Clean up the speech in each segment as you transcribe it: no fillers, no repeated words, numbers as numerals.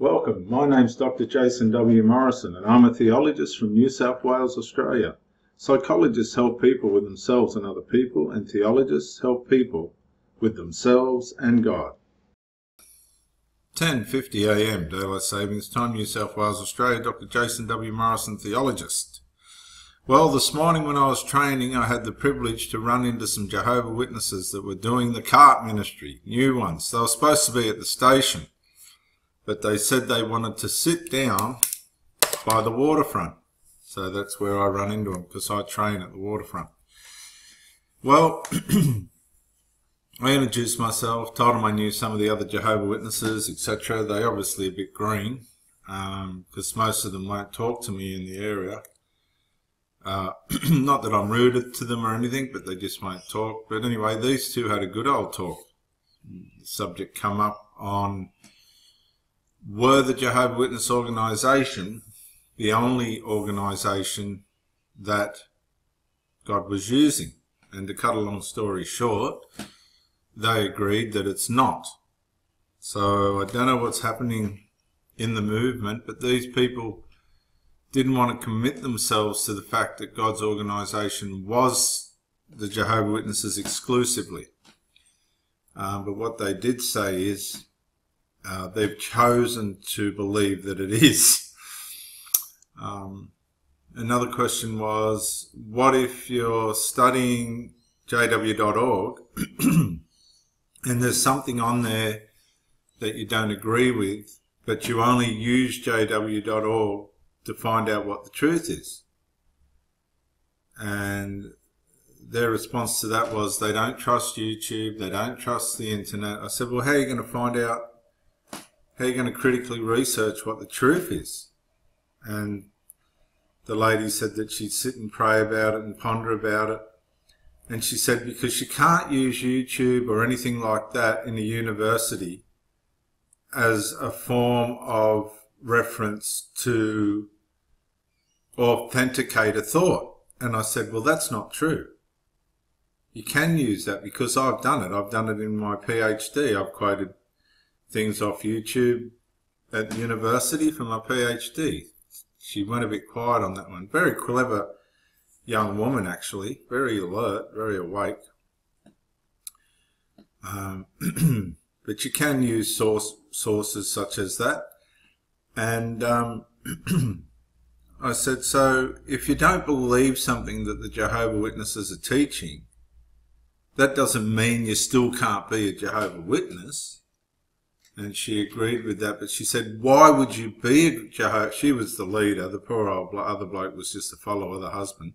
Welcome, my name's Dr. Jason W. Morrison and I'm a theologist from New South Wales, Australia. Psychologists help people with themselves and other people, and theologists help people with themselves and God. 10:50 a.m. Daylight Savings Time, New South Wales, Australia. Dr. Jason W. Morrison, theologist. Well, this morning when I was training, I had the privilege to run into some Jehovah Witnesses that were doing the cart ministry, new ones. They were supposed to be at the station, but they said they wanted to sit down by the waterfront. So that's where I run into them, because I train at the waterfront. Well, I introduced myself, told them I knew some of the other Jehovah Witnesses, etc. They're obviously a bit green, because most of them won't talk to me in the area. Not that I'm rude to them or anything, but they just won't talk. But anyway, these two had a good old talk. The subject come up on, were the Jehovah Witness organisation the only organisation that God was using? And to cut a long story short, they agreed that it's not. So I don't know what's happening in the movement, but these people didn't want to commit themselves to the fact that God's organisation was the Jehovah Witnesses exclusively. But what they did say is they've chosen to believe that it is. Another question was, what if you're studying jw.org and there's something on there that you don't agree with, but you only use jw.org to find out what the truth is? And their response to that was, they don't trust YouTube, they don't trust the internet. I said, well, how are you going to find out, how are you going to critically research what the truth is? And the lady said that she'd sit and pray about it and ponder about it. And she said, because you can't use YouTube or anything like that in a university as a form of reference to authenticate a thought. And I said, well, that's not true. You can use that, because I've done it. I've done it in my PhD. I've quoted things off YouTube at university for my PhD. She went a bit quiet on that one. Very clever young woman, actually. Very alert, very awake. But you can use sources such as that. And I said, so if you don't believe something that the Jehovah Witnesses are teaching, that doesn't mean you still can't be a Jehovah Witness. And she agreed with that, but she said, why would you be a Jehovah? She was the leader. The poor old other bloke was just a follower, the husband.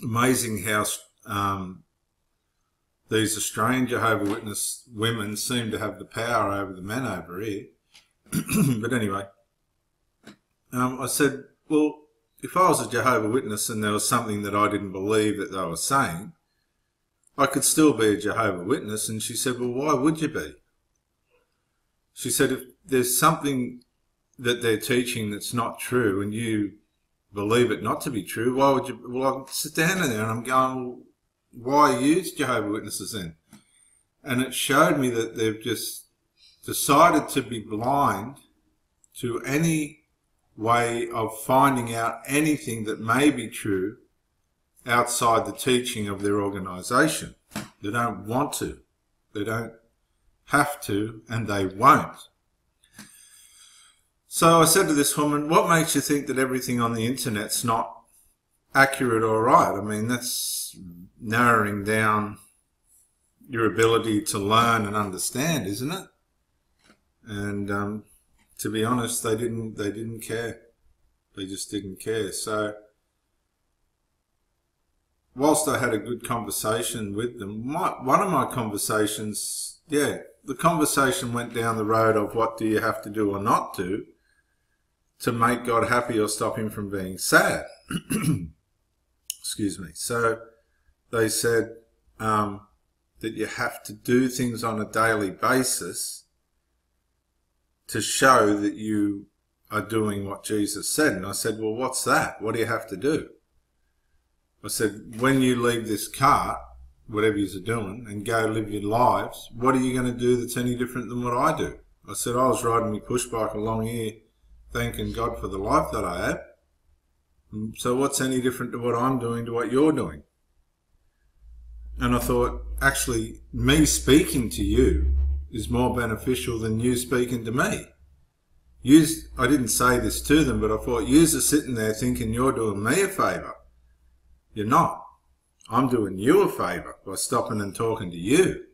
Amazing how these Australian Jehovah Witness women seem to have the power over the men over here. But anyway, I said, well, if I was a Jehovah Witness and there was something that I didn't believe that they were saying, I could still be a Jehovah Witness. And she said, well, why would you be? She said, if there's something that they're teaching that's not true and you believe it not to be true, why would you? Well, I'm standing there and I'm going, well, why use Jehovah Witnesses then? And it showed me that they've just decided to be blind to any way of finding out anything that may be true outside the teaching of their organisation. They don't want to. They don't have to, and they won't. So I said to this woman, what makes you think that everything on the internet's not accurate or right? I mean, that's narrowing down your ability to learn and understand, isn't it? And to be honest, they didn't care. They just didn't care. So whilst I had a good conversation with them, one of my conversations, the conversation went down the road of what do you have to do or not do to make God happy or stop him from being sad. Excuse me. So they said that you have to do things on a daily basis to show that you are doing what Jesus said. And I said, well, what's that? What do you have to do? I said, when you leave this cart, whatever you're doing, and go live your lives, what are you going to do that's any different than what I do? I said I was riding my push bike along here thanking God for the life that I had. So what's any different to what I'm doing to what you're doing? And I thought, actually, me speaking to you is more beneficial than you speaking to me. I didn't say this to them, but I thought, yous are sitting there thinking you're doing me a favour. You're not. I'm doing you a favour by stopping and talking to you.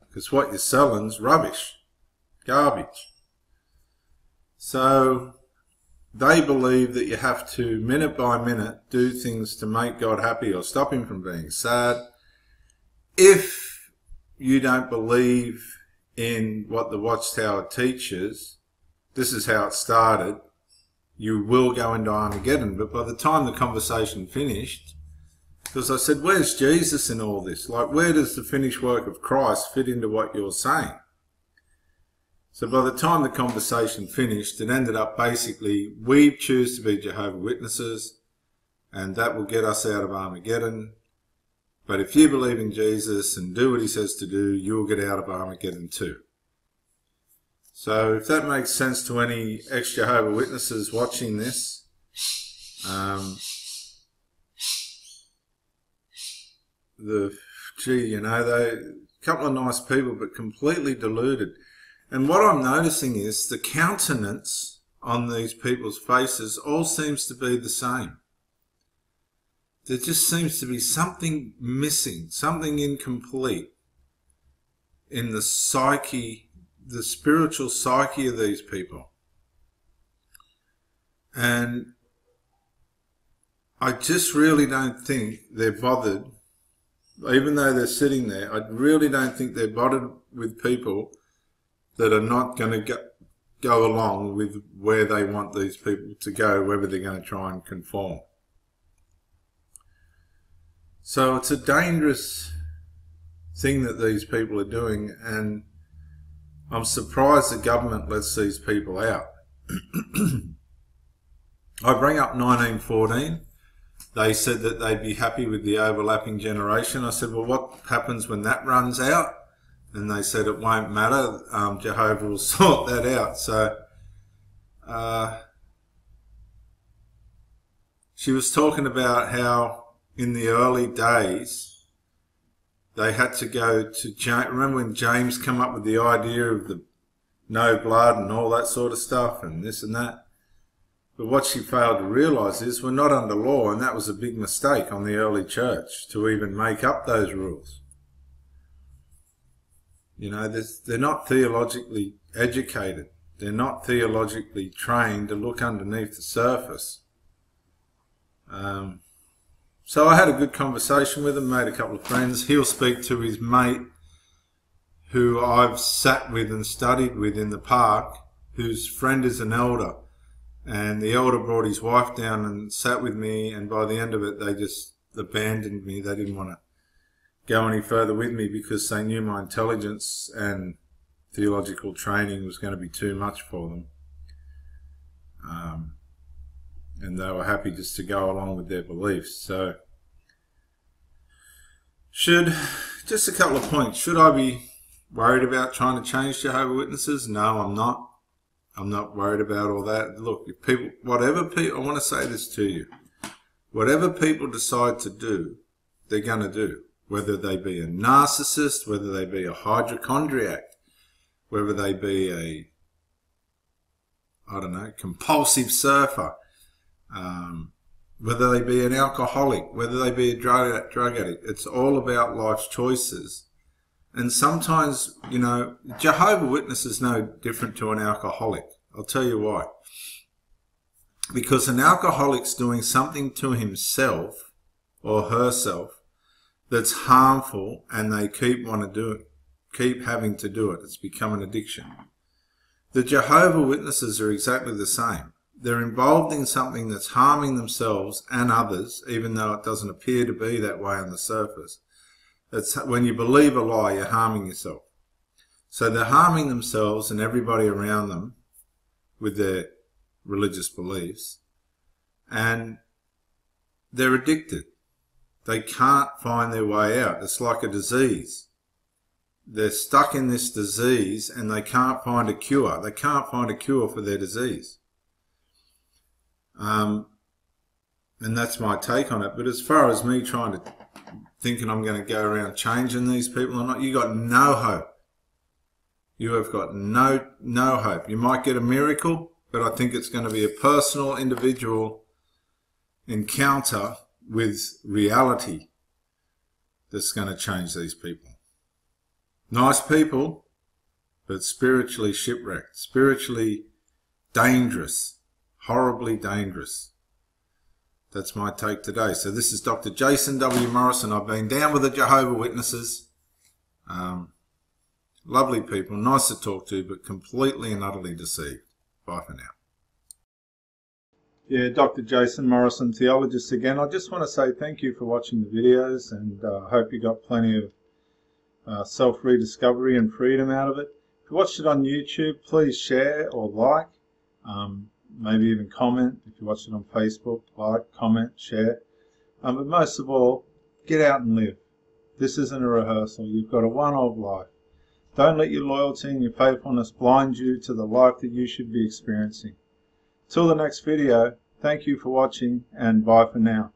Because what you're selling's rubbish. Garbage. So they believe that you have to, minute by minute, do things to make God happy or stop him from being sad. If you don't believe in what the Watchtower teaches, this is how it started, you will go into Armageddon. But by the time the conversation finished, because I said, where's Jesus in all this? Like, where does the finished work of Christ fit into what you're saying? So by the time the conversation finished, it ended up basically, we choose to be Jehovah's Witnesses, and that will get us out of Armageddon. But if you believe in Jesus and do what he says to do, you'll get out of Armageddon too. So if that makes sense to any ex-Jehovah's Witnesses watching this, you know, they a couple of nice people, but completely deluded. And what I'm noticing is the countenance on these people's faces all seems to be the same. There just seems to be something missing, something incomplete in the psyche, the spiritual psyche of these people. And I just really don't think they're bothered, even though they're sitting there, I really don't think they're bothered with people that are not going to go along with where they want these people to go, whether they're going to try and conform. So it's a dangerous thing that these people are doing, and I'm surprised the government lets these people out. I bring up 1914. They said that they'd be happy with the overlapping generation. I said, well, what happens when that runs out? And they said it won't matter. Jehovah will sort that out. So she was talking about how in the early days they had to go to James. Remember when James came up with the idea of the no blood and all that sort of stuff and this and that? But what she failed to realise is we're not under law, and that was a big mistake on the early church to even make up those rules. You know, they're not theologically educated. They're not theologically trained to look underneath the surface. So I had a good conversation with him, made a couple of friends. He'll speak to his mate who I've sat with and studied with in the park, whose friend is an elder. And the elder brought his wife down and sat with me, and by the end of it, they just abandoned me. They didn't want to go any further with me because they knew my intelligence and theological training was going to be too much for them. And they were happy just to go along with their beliefs. So, just a couple of points. Should I be worried about trying to change Jehovah's Witnesses? No, I'm not. I'm not worried about all that. Look, if people, I want to say this to you. Whatever people decide to do, they're going to do. Whether they be a narcissist, whether they be a hypochondriac, whether they be a, compulsive surfer, whether they be an alcoholic, whether they be a drug addict. It's all about life's choices. And sometimes, you know, Jehovah's Witness is no different to an alcoholic. I'll tell you why. Because an alcoholic's doing something to himself or herself that's harmful, and they keep having to do it. It's become an addiction. The Jehovah's Witnesses are exactly the same. They're involved in something that's harming themselves and others, even though it doesn't appear to be that way on the surface. That's when you believe a lie, you're harming yourself. So they're harming themselves and everybody around them with their religious beliefs, and they're addicted. They can't find their way out. It's like a disease. they're stuck in this disease and they can't find a cure. They can't find a cure for their disease. And that's my take on it. But as far as me thinking I'm going to go around changing these people or not, you got no hope. You have got no hope. You might get a miracle, but I think it's going to be a personal, individual encounter with reality that's going to change these people. Nice people, but spiritually shipwrecked, spiritually dangerous, horribly dangerous. That's my take today. So this is Dr. Jason W. Morrison. I've been down with the Jehovah Witnesses. Lovely people, nice to talk to, but completely and utterly deceived. Bye for now. Yeah, Dr. Jason Morrison, theologist again. I just want to say thank you for watching the videos, and I hope you got plenty of self-rediscovery and freedom out of it. If you watched it on YouTube, please share or like, maybe even comment. If you watched it on Facebook, like, comment, share. But most of all, get out and live. This isn't a rehearsal. You've got a one-off life. Don't let your loyalty and your faithfulness blind you to the life that you should be experiencing. Till the next video, thank you for watching, and bye for now.